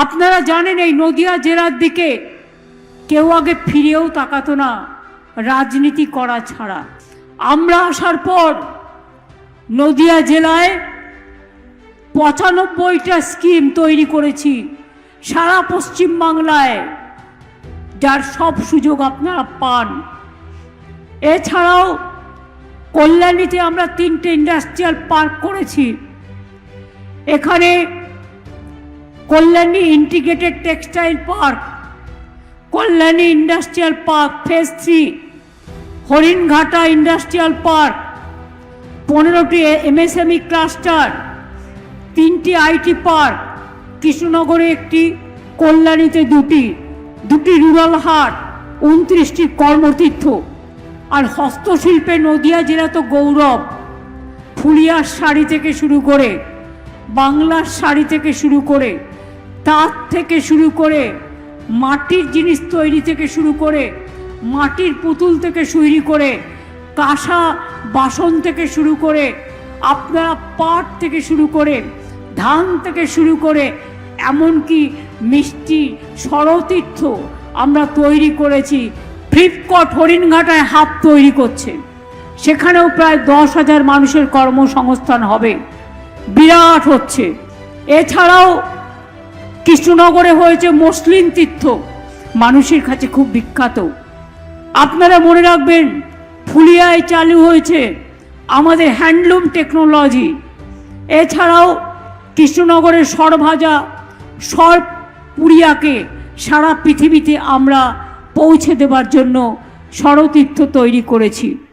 আপনারা জানেন এই নদিয়া জেলার দিকে কেউ আগে ফিরেও তাকাতো না রাজনীতি করা ছাড়া। আমরা আসার পর নদিয়া জেলায় ৯৫টা স্কিম তৈরি করেছি সারা পশ্চিম বাংলায়, যার সব সুযোগ আপনারা পান। এছাড়াও কল্যাণীতে আমরা 3টে ইন্ডাস্ট্রিয়াল পার্ক করেছি। এখানে Kalyani integrated textile park, Kalyani industrial park phase 3, Haringhata industrial park, 15টি এমএসএমই ক্লাস্টার, 3টি আইটি পার্ক, কৃষ্ণনগরে 1টি, কল্যাণীতে 2টি রুরাল হাট, 29টি কর্মতীর্থ। আর হস্তশিল্পে নদিয়া জেলা তো গৌরব। ফুলিয়ার শাড়ি থেকে শুরু করে, বাংলার শাড়ি থেকে শুরু করে, তাঁত থেকে শুরু করে, মাটির জিনিস তৈরি থেকে শুরু করে, মাটির পুতুল থেকে শুরু করে, কাঁসা বাসন থেকে শুরু করে, আপনারা পাট থেকে শুরু করে, ধান থেকে শুরু করে, এমনকি মিষ্টি সরতীর্থ আমরা তৈরি করেছি। ফ্লিপকার্ট হরিণঘাটায় হাব তৈরি করছে, সেখানেও প্রায় 10,000 মানুষের কর্মসংস্থান হবে, বিরাট হচ্ছে। এছাড়াও কৃষ্ণনগরে হয়েছে মসলিন তীর্থ, মানুষের কাছে খুব বিখ্যাত। আপনারা মনে রাখবেন ফুলিয়ায় চালু হয়েছে আমাদের হ্যান্ডলুম টেকনোলজি। এছাড়াও কৃষ্ণনগরের সরভাজা সরপুরিয়াকে সারা পৃথিবীতে আমরা পৌঁছে দেবার জন্য সরতীর্থ তৈরি করেছি।